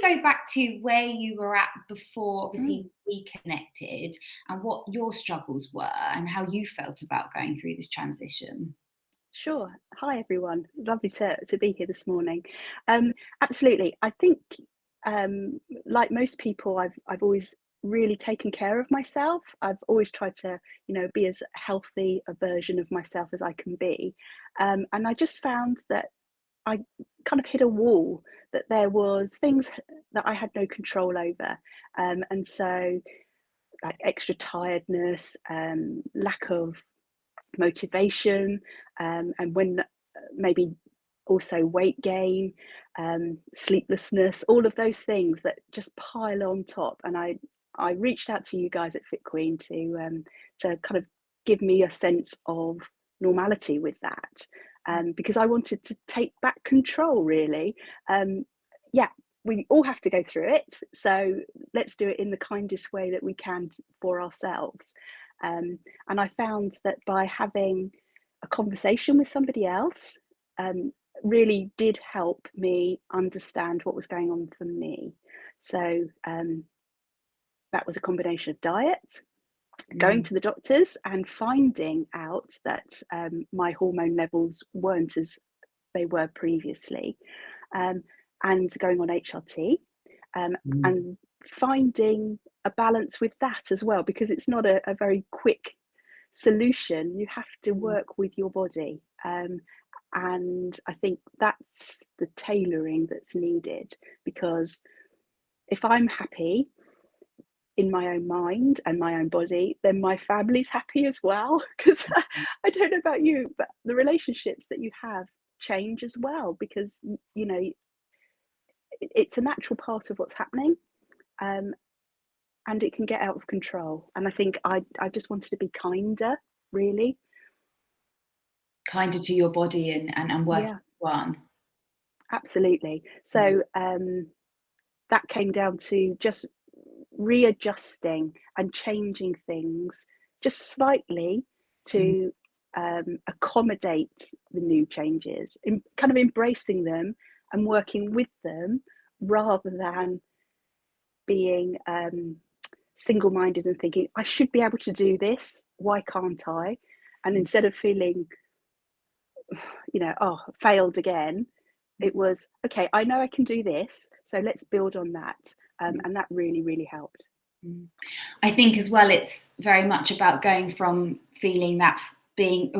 go back to where you were at before, Mm, obviously, we connected, and what your struggles were and how you felt about going through this transition. sure. Hi, everyone. Lovely to be here this morning. Um, Absolutely. I think, like most people, I've always really taken care of myself. I've always tried to, be as healthy a version of myself as I can be. And I just found that I kind of hit a wall, that there was things that I had no control over. And so like extra tiredness, lack of motivation, and when maybe also weight gain, sleeplessness, all of those things that just pile on top. And I reached out to you guys at Fit Queen to kind of give me a sense of normality with that, because I wanted to take back control. Really, yeah. We all have to go through it, so let's do it in the kindest way that we can for ourselves. And I found that by having a conversation with somebody else, um, really did help me understand what was going on for me. So that was a combination of diet, going Mm, to the doctors, and finding out that my hormone levels weren't as they were previously, um, and going on HRT, mm, and finding a balance with that as well, because it's not a very quick solution. You have to mm, work with your body. And I think that's the tailoring that's needed, because if I'm happy in my own mind and my own body, then my family's happy as well. Because I don't know about you, but the relationships that you have change as well, because it's a natural part of what's happening. Um, and it can get out of control. And I think I just wanted to be kinder, really. kinder to your body and working Yeah, as one. absolutely. Mm, So that came down to just readjusting and changing things just slightly mm, to accommodate the new changes, kind of embracing them and working with them, rather than being single minded and thinking, I should be able to do this. Why can't I? And mm, instead of feeling, oh, failed again, it mm, was, okay, I know I can do this. So let's build on that. mm, And that really, really helped. mm. I think as well, it's very much about going from feeling that being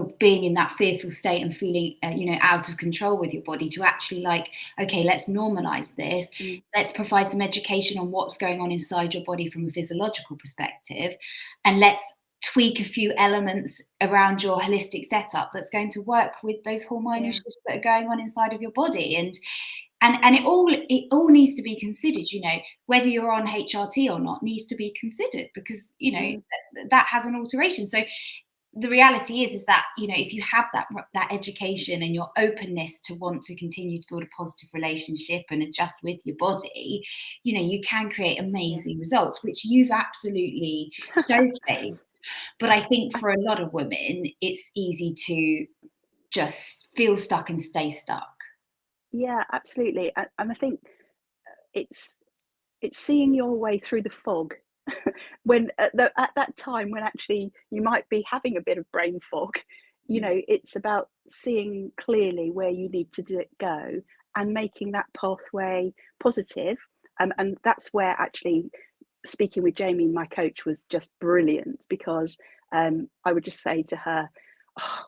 in that fearful state and feeling out of control with your body to actually like, okay, let's normalize this. Mm, Let's provide some education on what's going on inside your body from a physiological perspective, and let's tweak a few elements around your holistic setup that's going to work with those hormonal yeah. shifts that are going on inside of your body. And it all needs to be considered, whether you're on HRT or not needs to be considered, because Mm, that has an alteration. So the reality is that if you have that education and your openness to want to continue to build a positive relationship and adjust with your body, you can create yeah. amazing results, which you've absolutely showcased. But I think I, for a lot of women it's easy to just feel stuck and stay stuck. yeah, absolutely. And I think it's it's seeing your way through the fog, when at that time when actually you might be having a bit of brain fog. It's about seeing clearly where you need to go, and making that pathway positive. And that's where actually speaking with Jamie, my coach, was just brilliant, because I would just say to her, oh,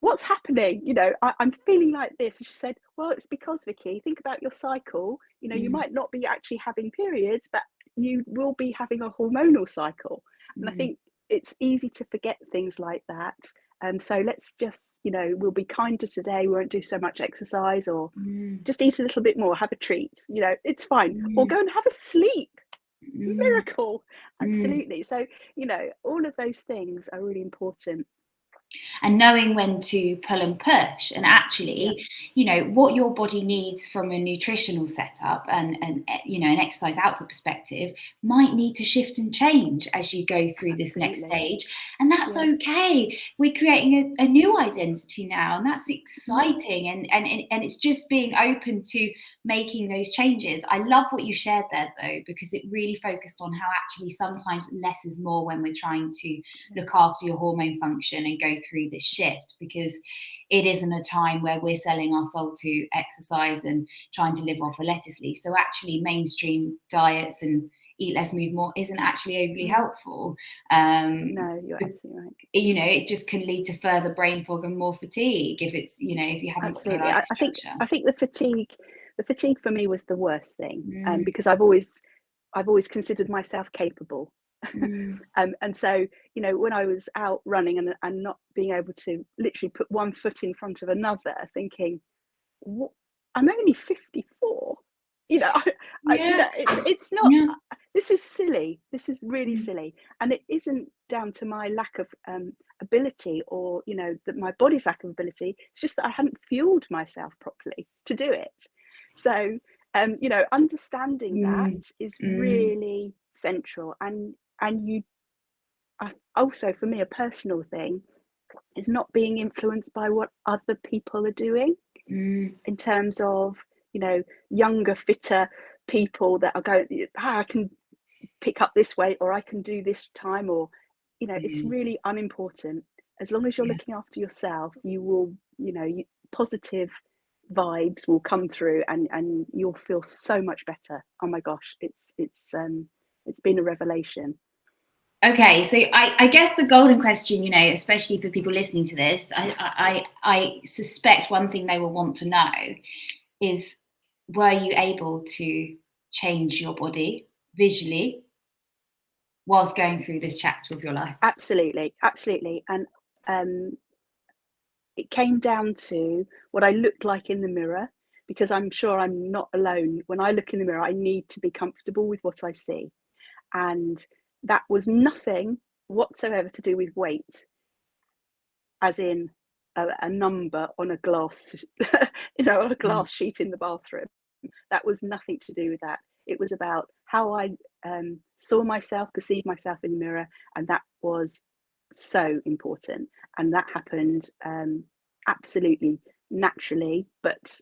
what's happening? I'm feeling like this. And she said, well, it's because, Vicky, think about your cycle. You Mm, might not be actually having periods, but you will be having a hormonal cycle. And I mm, think it's easy to forget things like that. So let's just, we'll be kinder today. We won't do so much exercise, or mm, just eat a little bit more, have a treat. It's fine. Or mm, go and have a sleep. mm, Miracle. mm, Absolutely. So, all of those things are really important. and knowing when to pull and push, and actually, you know, what your body needs from a nutritional setup and you know, an exercise output perspective might need to shift and change as you go through this next stage, and that's okay. We're creating a new identity now, and that's exciting, and it's just being open to making those changes. I love what you shared there, though, because it really focused on how actually sometimes less is more when we're trying to look after your hormone function and go through this shift, because it isn't a time where we're selling our soul to exercise and trying to live off a lettuce leaf. So actually mainstream diets and eat less, move more isn't actually overly helpful. No, you're absolutely right. You know, it just can lead to further brain fog and more fatigue if it's, you know, if you haven't got the Absolutely. right I structure. think the fatigue for me was the worst thing, Mm, because I've always considered myself capable. mm, And so, you know, when I was out running and not being able to literally put one foot in front of another, thinking, what, I'm only 54. You know, you yeah, know, it's not. yeah, This is silly. This is really mm, silly, and it isn't down to my lack of ability, or you know, that my body's lack of ability. It's just that I hadn't fueled myself properly to do it. So, you know, understanding that mm, is mm, really central, and you also, for me, a personal thing is not being influenced by what other people are doing, mm, in terms of, you know, younger, fitter people that are going, I can pick up this weight, or I can do this time, or, you know, it's mm, really unimportant. As long as you're yeah. looking after yourself, you will, you know, positive vibes will come through, and you'll feel so much better. Oh my gosh, it's been a revelation. Okay, so I guess the golden question, you know, especially for people listening to this, I suspect one thing they will want to know is, were you able to change your body visually whilst going through this chapter of your life? Absolutely, absolutely. And um it came down to what I looked like in the mirror, because I'm sure I'm not alone. When I look in the mirror, I need to be comfortable with what I see. And that was nothing whatsoever to do with weight, as in a number on a glass, you know, on a Mm, glass sheet in the bathroom. That was nothing to do with that. It was about how I saw myself, perceived myself in the mirror, and that was so important. And that happened absolutely naturally, but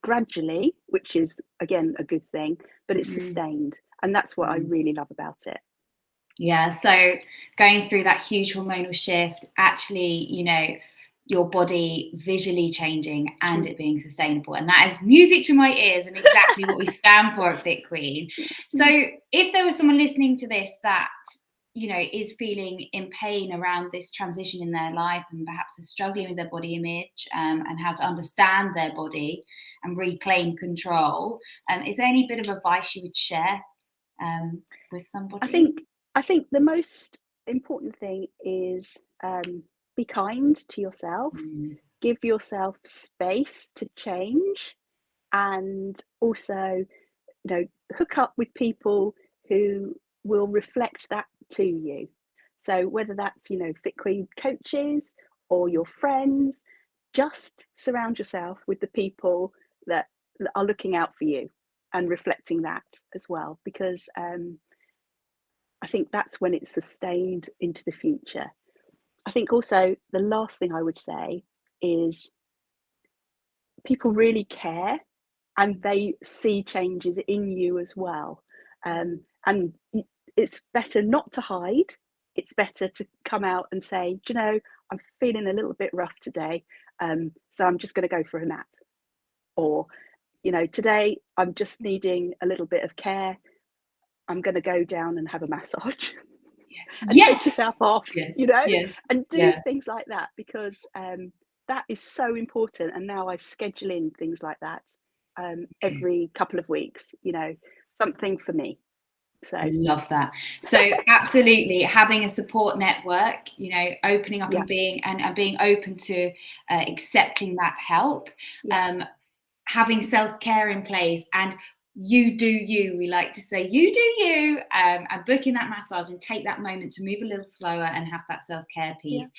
gradually, which is again a good thing. But it's mm, sustained, and that's what I mm. really love about it. Yeah, so going through that huge hormonal shift, actually, you know, your body visually changing and Mm. it being sustainable. And that is music to my ears and exactly what we stand for at Fit Queen. So Mm. if there was someone listening to this that, you know, is feeling in pain around this transition in their life and perhaps is struggling with their body image, and how to understand their body and reclaim control, is there any bit of advice you would share with I somebody? think I think the most important thing is, be kind to yourself, Mm. give yourself space to change, and also, you know, hook up with people who will reflect that to you. So whether that's, you know, Fit Queen coaches or your friends, just surround yourself with the people that are looking out for you and reflecting that as well, because I think that's when it's sustained into the future. I think also the last thing I would say is, people really care, and they see changes in you as well. And it's better not to hide. It's better to come out and say, do you know, I'm feeling a little bit rough today, so I'm just going to go for a nap. Or, you know, today I'm just needing a little bit of care. I'm going to go down and have a massage and take Yes, yourself off, yes, you know, yes, and do yeah. things like that, because that is so important. And now I schedule in things like that Okay. every couple of weeks, you know, something for me. I So, love that. So absolutely having a support network, you know, opening up yeah, and and being open to accepting that help, yeah, um, having self-care in place, and you do you. We like to say, you do you, and book in that massage and take that moment to move a little slower and have that self-care Yeah. piece.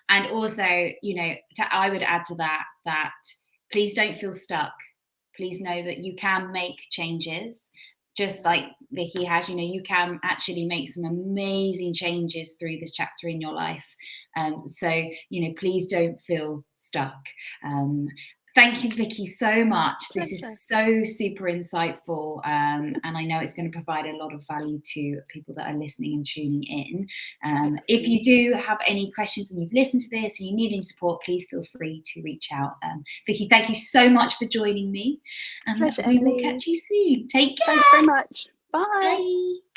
And also, you know, I would add to that, that please don't feel stuck. Please know that you can make changes, just like Vickie has. You know, you can actually make some amazing changes through this chapter in your life. So, you know, please don't feel stuck. Thank you, Vickie, so much. This Pleasure. is so super insightful, and I know it's going to provide a lot of value to people that are listening and tuning in. If you do have any questions and you've listened to this and you need any support, please feel free to reach out. Vickie, thank you so much for joining me, and Pleasure, we will Emily. catch you soon. Take care. Thanks very much. Bye. Bye.